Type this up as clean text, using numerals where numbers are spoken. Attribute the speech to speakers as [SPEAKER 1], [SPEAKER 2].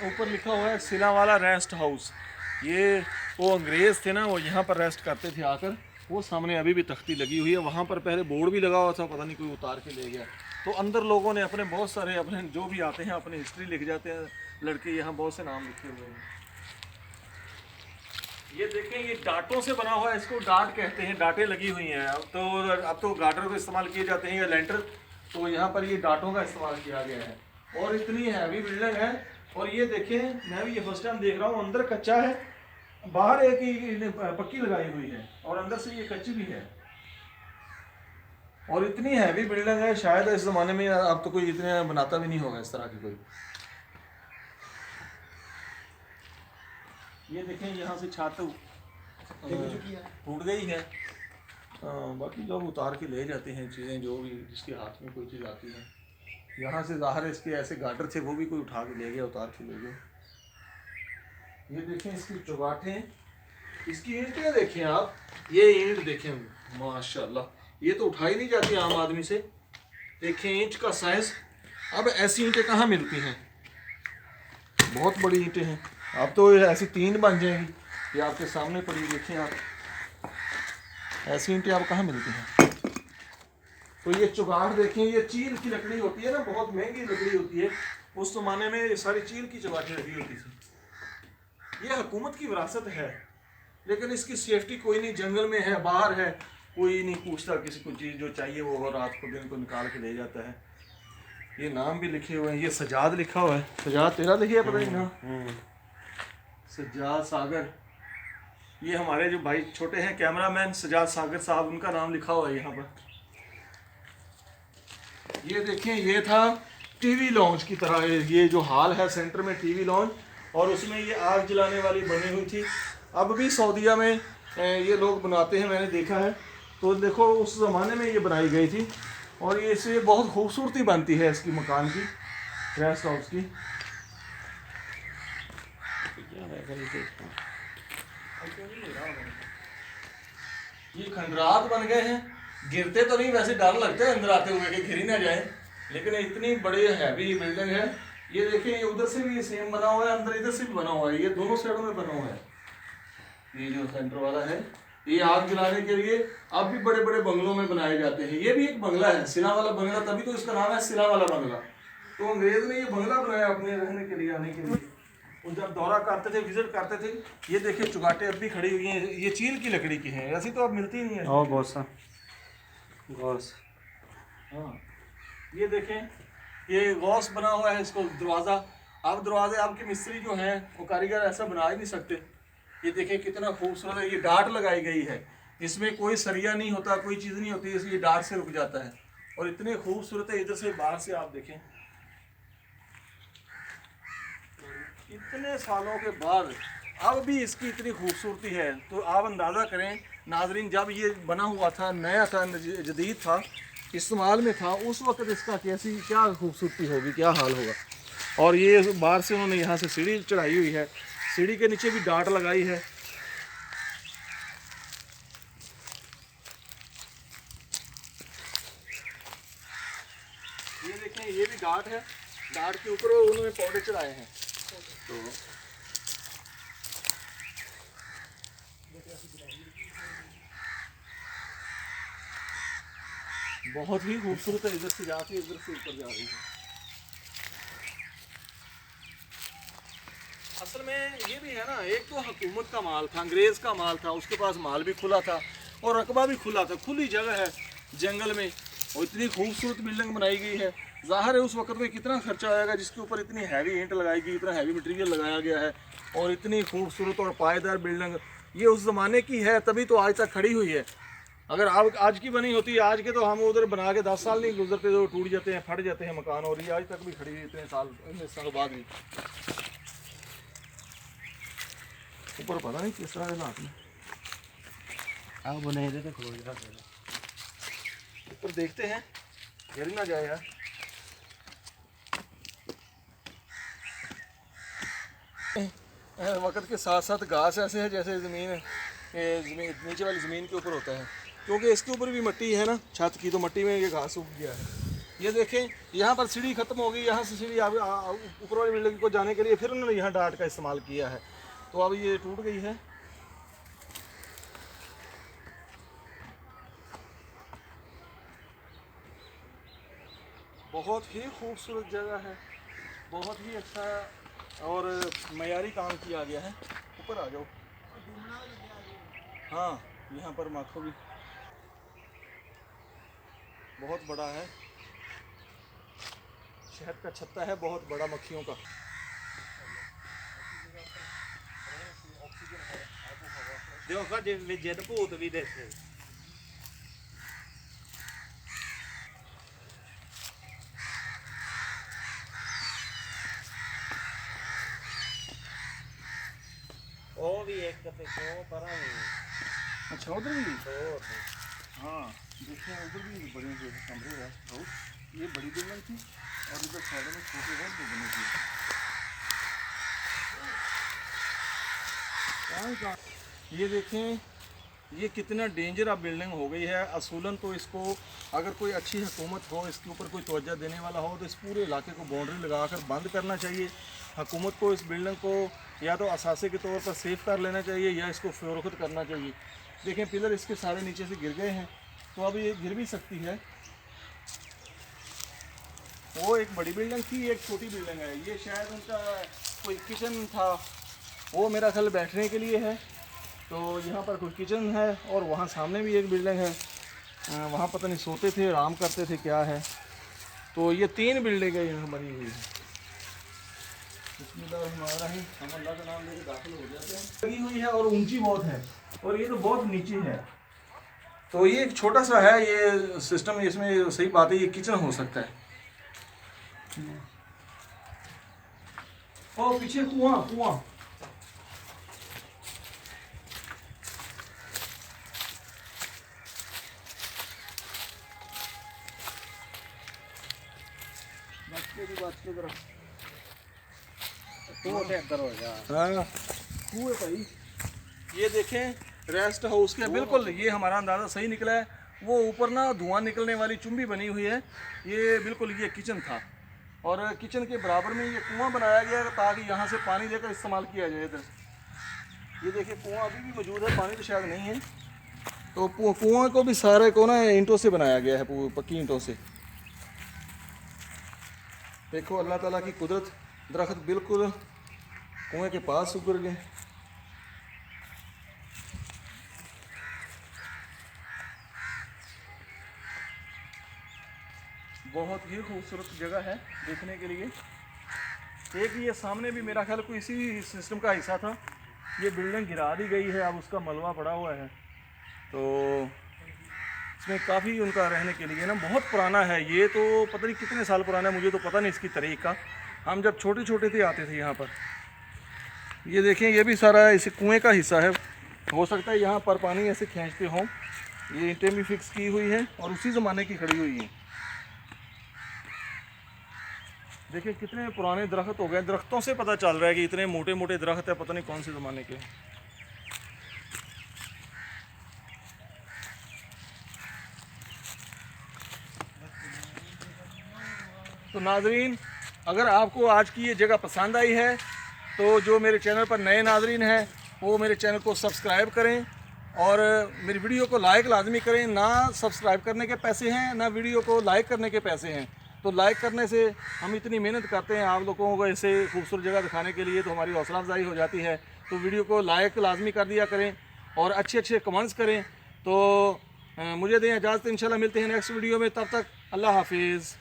[SPEAKER 1] ऊपर लिखा हुआ है सिलावाला रेस्ट हाउस। ये वो अंग्रेज़ थे ना, वो यहाँ पर रेस्ट करते थे आकर। वो सामने अभी भी तख्ती लगी हुई है, वहाँ पर पहले बोर्ड भी लगा हुआ था, पता नहीं कोई उतार के ले गया। तो अंदर लोगों ने अपने बहुत सारे अपने जो भी आते हैं अपनी हिस्ट्री लिख जाते हैं लड़के, यहाँ बहुत से नाम लिखे हुए हैं। ये देखें, ये डाटों से बना हुआ है, इसको डाट कहते हैं, डाटें लगी हुई हैं। अब तो गाटर को इस्तेमाल किए जाते हैं या लेंटर, तो यहाँ पर ये डाटों का इस्तेमाल किया गया है। और इतनी हैवी बिल्डिंग है। और ये देखें, मैं भी ये फर्स्ट टाइम देख रहा हूँ, अंदर कच्चा है, बाहर एक ही पक्की लगाई हुई है और अंदर से ये कच्ची भी है। और इतनी हैवी बिल्डिंग है, शायद इस ज़माने में अब तो कोई इतने बनाता भी नहीं होगा इस तरह की कोई। ये देखें, यहाँ से छत टूट गई है। बाकी लोग उतार के ले जाते हैं चीज़ें, जो भी जिसके हाथ में कोई चीज़ आती है। यहाँ से ज़ाहिर है इसके ऐसे गाटर थे, वो भी कोई उठा के ले गया, उतार के ले गया। ये देखें इसकी चौगाठें, इसकी ईंटें देखें आप, ये ईंट देखें माशाल्लाह, ये तो उठाई नहीं जाती आम आदमी से। देखें ईंट का साइज। अब ऐसी ईंटें कहाँ मिलती हैं, बहुत बड़ी ईंटें हैं। अब तो ऐसी 3 बन जाएंगी, ये आपके सामने पड़ी, देखें आप, ऐसी ईंटें आप कहाँ मिलती हैं। तो ये चुगाड़ देखें, ये चील की लकड़ी होती है ना, बहुत महंगी लकड़ी होती है। उस जमाने में ये सारी चील की चुगाटें लगी होती थी। ये हुकूमत की विरासत है, लेकिन इसकी सेफ्टी कोई नहीं, जंगल में है, बाहर है, कोई नहीं पूछता किसी को, चीज़ जो चाहिए वो रात को दिन को निकाल के ले जाता है। ये नाम भी लिखे हुए हैं, ये सजाद लिखा हुआ है। सजाद तेरा लिखिए, पता नहीं ना, सजाद सागर। ये हमारे जो भाई छोटे हैं कैमरामैन सजाद सागर साहब, उनका नाम लिखा हुआ है यहाँ पर। ये देखें, ये था टीवी लॉन्च की तरह, ये जो हॉल है सेंटर में टीवी लॉन्च, और उसमें ये आग जलाने वाली बनी हुई थी। अब भी सऊदीया में ये लोग बनाते हैं, मैंने देखा है। तो देखो उस ज़माने में ये बनाई गई थी, और ये इससे बहुत खूबसूरती बनती है इसकी मकान की, रेस्ट हाउस की। ये खंडरात बन गए हैं, गिरते तो नहीं, वैसे डर लगता है अंदर आते हुए कि गिर ही ना जाए, लेकिन इतनी बड़ी हैवी बिल्डिंग है। ये देखिए, ये उधर से भी सेम बना हुआ है, अंदर इधर से भी बना हुआ है, ये दोनों साइडों में बना हुआ है। ये जो सेंटर वाला है, ये आग जलाने के लिए अब भी बड़े बड़े बंगलों में बनाए जाते हैं। ये भी एक बंगला है, सिला वाला बंगला, तभी तो इसका नाम है सिला वाला बंगला। तो अंग्रेज ने ये बंगला बनाया अपने रहने के लिए, आने के लिए। और जब दौरा करते थे, विजिट करते थे। ये देखिए चुगाटे अब भी खड़ी हुई हैं, ये चील की लकड़ी की हैं, ऐसी तो अब मिलती नहीं है। गौस, हाँ, ये देखें, ये गौस बना हुआ है, इसको दरवाज़ा। अब दरवाजे आपके मिस्त्री जो हैं वो कारीगर ऐसा बना ही नहीं सकते। ये देखें कितना खूबसूरत है, ये डाट लगाई गई है, इसमें कोई सरिया नहीं होता, कोई चीज़ नहीं होती, इसलिए डाट से रुक जाता है। और इतने खूबसूरत है, इधर से बाहर से आप देखें, इतने सालों के बाद अब भी इसकी इतनी खूबसूरती है। तो आप अंदाज़ा करें नाजरीन, जब ये बना हुआ था, नया था, जदीद था, इस्तेमाल में था, उस वक्त इसका क्या खूबसूरती होगी, क्या हाल होगा। और ये बाहर से उन्होंने यहाँ से सीढ़ी चढ़ाई हुई है, सीढ़ी के नीचे भी डाट लगाई है। ये देखें, ये भी डाट है, डाट के ऊपर उन्होंने पौधे चढ़ाए हैं। तो बहुत ही खूबसूरत है, इधर से जाके इधर से ऊपर जा रही है। असल में ये भी है ना, एक तो हुकूमत का माल था, अंग्रेज़ का माल था, उसके पास माल भी खुला था और रकबा भी खुला था, खुली जगह है जंगल में, और इतनी खूबसूरत बिल्डिंग बनाई गई है। ज़ाहिर है उस वक्त में कितना खर्चा आएगा, जिसके ऊपर इतनी हैवी ईंट लगाई गई, इतना हैवी मटेरियल लगाया गया है, और इतनी खूबसूरत और पायदार बिल्डिंग। ये उस ज़माने की है, तभी तो आज तक खड़ी हुई है। अगर आज की बनी होती, आज के तो हम उधर बना के 10 साल नहीं गुजरते, तो टूट जाते हैं, फट जाते हैं मकान, और ये आज तक भी खड़ी हुई इतने साल बाद भी। ऊपर पता नहीं किस तरह हालात में
[SPEAKER 2] आप बने थे तो खोल जा,
[SPEAKER 1] ऊपर देखते हैं, गिर ना जाए यार। वक्त के साथ साथ घास ऐसे है जैसे ज़मीन नीचे वाली ज़मीन के ऊपर होता है, क्योंकि इसके ऊपर भी मिट्टी है ना, छत की, तो मिट्टी में ये घास उग गया है। ये देखें यहाँ पर सीढ़ी खत्म हो गई, यहाँ से सीढ़ी ऊपर वाली बिल्डिंग को जाने के लिए फिर उन्होंने यहाँ डार्ट का इस्तेमाल किया है, तो अब ये टूट गई है। बहुत ही खूबसूरत जगह है, बहुत ही अच्छा और मयारी काम किया गया है। ऊपर आ जाओ। हाँ, यहाँ पर माखो भी बहुत बड़ा है, शहद का छत्ता है बहुत बड़ा मक्खियों का।
[SPEAKER 2] देखो जिद भूत भी देखे। ओ भी एक ते को परा नहीं।
[SPEAKER 1] अच्छा उधर भी?
[SPEAKER 2] तो
[SPEAKER 1] हाँ देखिए उधर भी बड़े जो कमरे हैं बहुत, ये बड़ी बिल्डिंग थी और इधर साइड में छोटे घर जो बने थे। ये देखें ये कितना डेंजर अब बिल्डिंग हो गई है। असूलन तो इसको अगर कोई अच्छी हुकूमत हो, इसके ऊपर कोई तवज्जो देने वाला हो, तो इस पूरे इलाके को बाउंड्री लगाकर बंद करना चाहिए। हुकूमत को इस बिल्डिंग को या तो असासे के तौर पर सेफ कर लेना चाहिए या इसको फरोख्त करना चाहिए। देखें पिलर इसके सारे नीचे से गिर गए हैं, तो अब ये गिर भी सकती है। वो एक बड़ी बिल्डिंग थी, एक छोटी बिल्डिंग है। ये शायद उनका कोई किचन था, वो मेरा ख्याल बैठने के लिए है। तो यहाँ पर कोई किचन है और वहाँ सामने भी एक बिल्डिंग है, वहाँ पता नहीं सोते थे आराम करते थे क्या है। तो ये 3 बिल्डिंगें यहाँ बनी हुई है। हमारा ही हम अल्लाह का नाम लेके दाखिल हो जाते हैं। लगी हुई है और ऊंची बहुत है और ये तो बहुत नीचे है। तो ये एक छोटा सा है ये सिस्टम, इसमें सही बात है ये किचन हो सकता है। और पीछे कुआं कुआं
[SPEAKER 2] तो अंदर हो जा।
[SPEAKER 1] हाँ कुएं भाई, ये देखें रेस्ट हाउस के बिल्कुल, ये हमारा अंदाज़ा सही निकला है। वो ऊपर ना धुआं निकलने वाली चुंबी बनी हुई है, ये बिल्कुल ये किचन था और किचन के बराबर में ये कुआं बनाया गया है ताकि यहाँ से पानी लेकर इस्तेमाल किया जाए। इधर ये देखिए कुआं अभी भी मौजूद है, पानी तो शायद नहीं है। तो कुआं को भी सारे को ना ईंटों से बनाया गया है, पक्की ईंटों से। देखो अल्लाह ताला की कुदरत, दरख्त बिल्कुल कुएं के पास उतर गए। बहुत ही खूबसूरत जगह है देखने के लिए। एक ये सामने भी मेरा ख्याल कोई इसी सिस्टम का हिस्सा था, ये बिल्डिंग गिरा दी गई है, अब उसका मलबा पड़ा हुआ है। तो इसमें काफ़ी उनका रहने के लिए ना बहुत पुराना है, ये तो पता नहीं कितने साल पुराना है, मुझे तो पता नहीं इसकी तारीख का। हम जब छोटे छोटे थे आते थे यहाँ पर। ये देखें ये भी सारा इसे कुएं का हिस्सा है, हो सकता है यहाँ पर पानी ऐसे खींचते हों। ये ईंटें भी फिक्स की हुई हैं और उसी ज़माने की खड़ी हुई हैं। देखिए कितने पुराने दरख्त हो गए, दरख्तों से पता चल रहा है कि इतने मोटे मोटे दरख्त है, पता नहीं कौन से ज़माने के। तो नाजरीन, अगर आपको आज की ये जगह पसंद आई है तो जो मेरे चैनल पर नए नाजरीन हैं वो मेरे चैनल को सब्सक्राइब करें और मेरी वीडियो को लाइक लाजमी करें। ना सब्सक्राइब करने के पैसे हैं ना वीडियो को लाइक करने के पैसे हैं। तो लाइक करने से हम इतनी मेहनत करते हैं आप लोगों को ऐसे खूबसूरत जगह दिखाने के लिए, तो हमारी हौसला अफजाई हो जाती है। तो वीडियो को लाइक लाजमी कर दिया करें और अच्छे अच्छे कमेंट्स करें। तो मुझे दें इजाज़त, इंशाल्लाह मिलते हैं नेक्स्ट वीडियो में। तब तक अल्लाह हाफिज़।